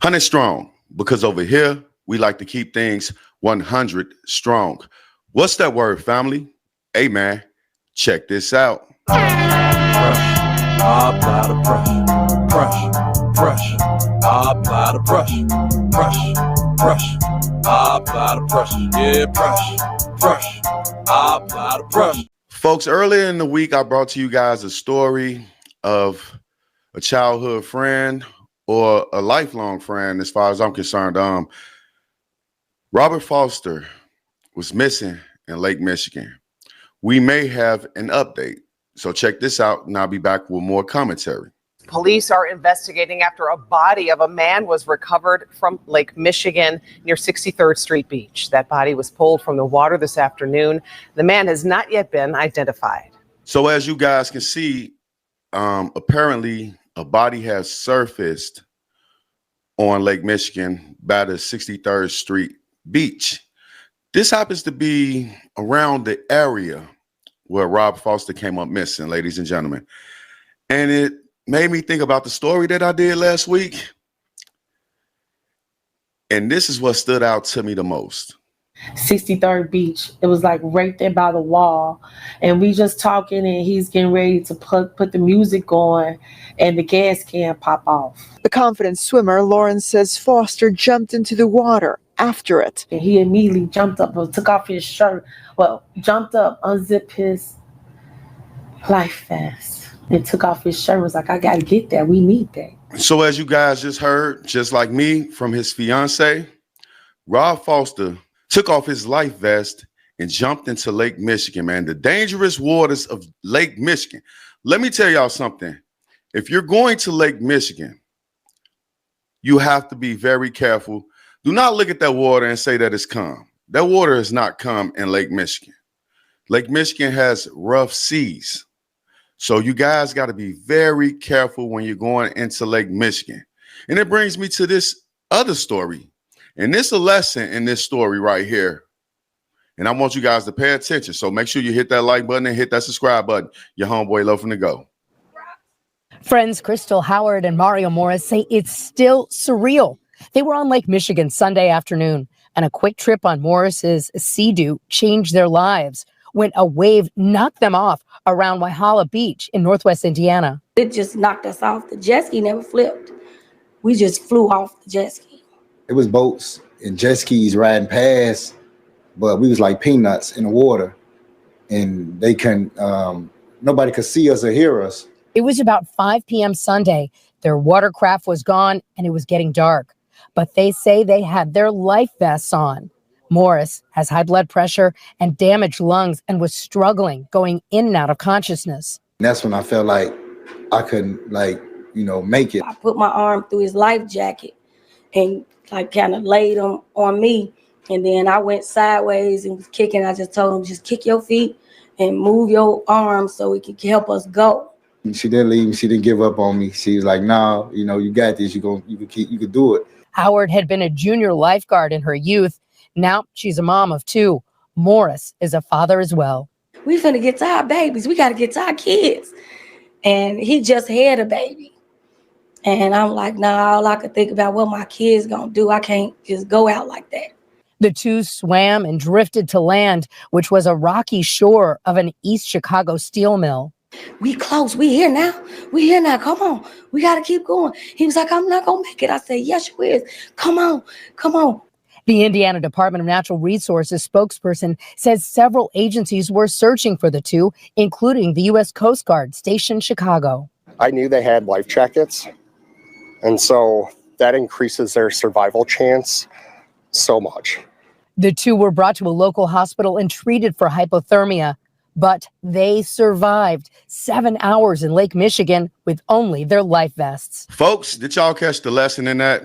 100 strong, because over here, we like to keep things 100 strong. What's that word, family? Hey, man, check this out. Pressure, I apply the pressure. Pressure, I apply the pressure. Pressure, I apply the pressure. Yeah, pressure, I apply the pressure. Folks, earlier in the week, I brought to you guys a story of a childhood friend or a lifelong friend, as far as I'm concerned. Robert Foster was missing in Lake Michigan. We may have an update. So check this out, and I'll be back with more commentary. Police are investigating after a body of a man was recovered from Lake Michigan near 63rd Street Beach. That body was pulled from the water this afternoon. The man has not yet been identified. So as you guys can see, apparently a body has surfaced on Lake Michigan by the 63rd Street Beach. This happens to be around the area where Rob Foster came up missing, ladies and gentlemen. And it made me think about the story that I did last week. And this is what stood out to me the most. 63rd Beach. It was like right there by the wall. And we just talking, and he's getting ready to put the music on, and the gas can pop off. The confident swimmer, Lauren, says Foster jumped into the water after it. And he immediately jumped up and took off his shirt. Well, jumped up, unzipped his life vest, and took off his shirt. Was like, I got to get that. We need that. So as you guys just heard, just like me, from his fiance, Rob Foster took off his life vest and jumped into Lake Michigan, man. The dangerous waters of Lake Michigan. Let me tell y'all something. If you're going to Lake Michigan, you have to be very careful. Do not look at that water and say that it's calm. That water is not calm in Lake Michigan. Lake Michigan has rough seas. So you guys got to be very careful when you're going into Lake Michigan. And it brings me to this other story. And this is a lesson in this story right here. And I want you guys to pay attention. So make sure you hit that like button and hit that subscribe button. Your homeboy loafing to go. Friends Crystal Howard and Mario Morris say it's still surreal. They were on Lake Michigan Sunday afternoon, and a quick trip on Morris's Sea-Doo changed their lives when a wave knocked them off around Waihala Beach in Northwest Indiana. It just knocked us off. The jet ski never flipped. We just flew off the jet ski. It was boats and jet skis riding past, but we was like peanuts in the water, and they couldn't, nobody could see us or hear us. It was about 5 p.m. Sunday. Their watercraft was gone, and it was getting dark. But they say they had their life vests on. Morris has high blood pressure and damaged lungs and was struggling going in and out of consciousness. And that's when I felt like I couldn't, make it. I put my arm through his life jacket and kind of laid him on me. And then I went sideways and was kicking. I just told him, just kick your feet and move your arms so it could help us go. She didn't leave me. She didn't give up on me. She was like, no, you got this. You could do it. Howard had been a junior lifeguard in her youth. Now she's a mom of two. Morris is a father as well. We finna get to our babies. We got to get to our kids. And he just had a baby. And I'm like, nah, all I could think about what my kids gonna do. I can't just go out like that. The two swam and drifted to land, which was a rocky shore of an East Chicago steel mill. We close. We here now. Come on. We got to keep going. He was like, I'm not going to make it. I said, yes, you is. Come on. The Indiana Department of Natural Resources spokesperson says several agencies were searching for the two, including the U.S. Coast Guard stationed Chicago. I knew they had life jackets, and so that increases their survival chance so much. The two were brought to a local hospital and treated for hypothermia, but they survived 7 hours in Lake Michigan with only their life vests. Folks, did y'all catch the lesson in that?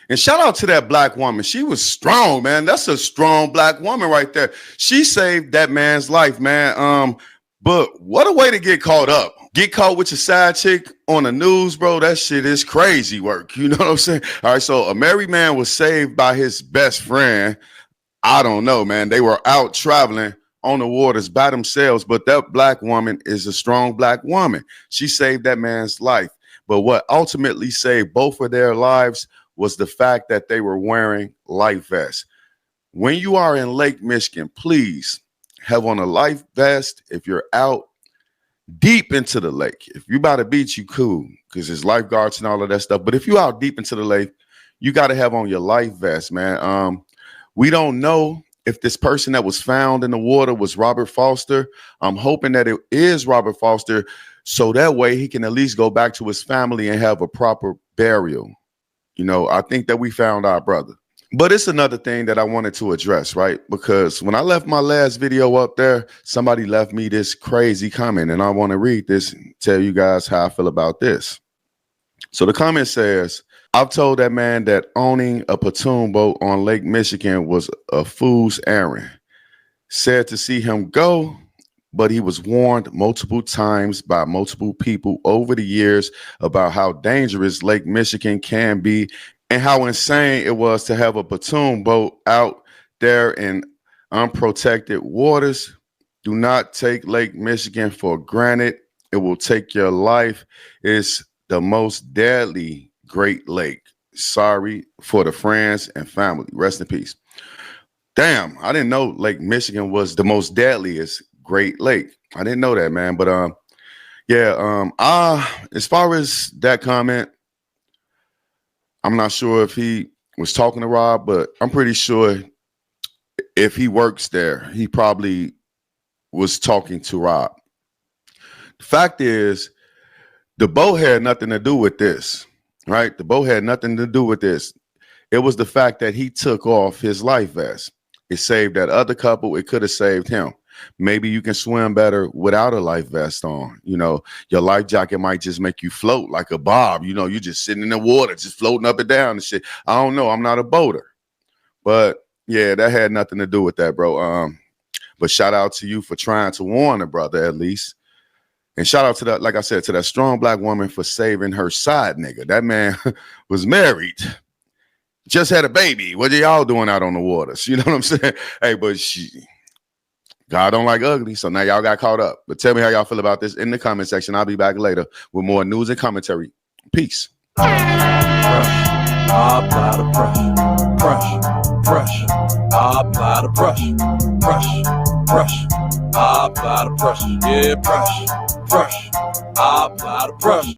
And shout out to that black woman. She was strong, man. That's a strong black woman right there. She saved that man's life, man. But what a way to get caught up. Get caught with your side chick on the news, bro. That shit is crazy work. You know what I'm saying? All right, so a married man was saved by his best friend. I don't know, man. They were out traveling on the waters by themselves, but that black woman is a strong black woman. She saved that man's life. But what ultimately saved both of their lives was the fact that they were wearing life vests. When you are in Lake Michigan, please have on a life vest if you're out deep into the lake. If you by the beach, you cool, because there's lifeguards and all of that stuff. But if you out deep into the lake, you got to have on your life vest, man. We don't know if this person that was found in the water was Robert Foster. I'm hoping that it is Robert Foster, so that way he can at least go back to his family and have a proper burial. You know, I think that we found our brother. But it's another thing that I wanted to address, right? Because when I left my last video up there, somebody left me this crazy comment, and I want to read this and tell you guys how I feel about this. So the comment says, I've told that man that owning a pontoon boat on Lake Michigan was a fool's errand. Said to see him go, but he was warned multiple times by multiple people over the years about how dangerous Lake Michigan can be and how insane it was to have a pontoon boat out there in unprotected waters. Do not take Lake Michigan for granted. It will take your life. It's the most deadly Great Lake. Sorry for the friends and family. Rest in peace. Damn, I didn't know Lake Michigan was the most deadliest Great Lake. I didn't know that, man. But as far as that comment, I'm not sure if he was talking to Rob, but I'm pretty sure if he works there, he probably was talking to Rob. The fact is, the boat had nothing to do with this, right? The boat had nothing to do with this. It was the fact that he took off his life vest. It saved that other couple. It could have saved him. Maybe you can swim better without a life vest on. You know, your life jacket might just make you float like a bob. You know, you're just sitting in the water, just floating up and down and shit. I don't know. I'm not a boater. But yeah, that had nothing to do with that, bro. But shout out to you for trying to warn a brother at least. And shout out to that, like I said, to that strong black woman for saving her side nigga. That man was married, just had a baby. What are y'all doing out on the waters? You know what I'm saying? Hey, but God don't like ugly, so now y'all got caught up. But tell me how y'all feel about this in the comment section. I'll be back later with more news and commentary. Peace. Apply the pressure. Apply the pressure. Apply the pressure. Yeah, pressure. Apply the pressure.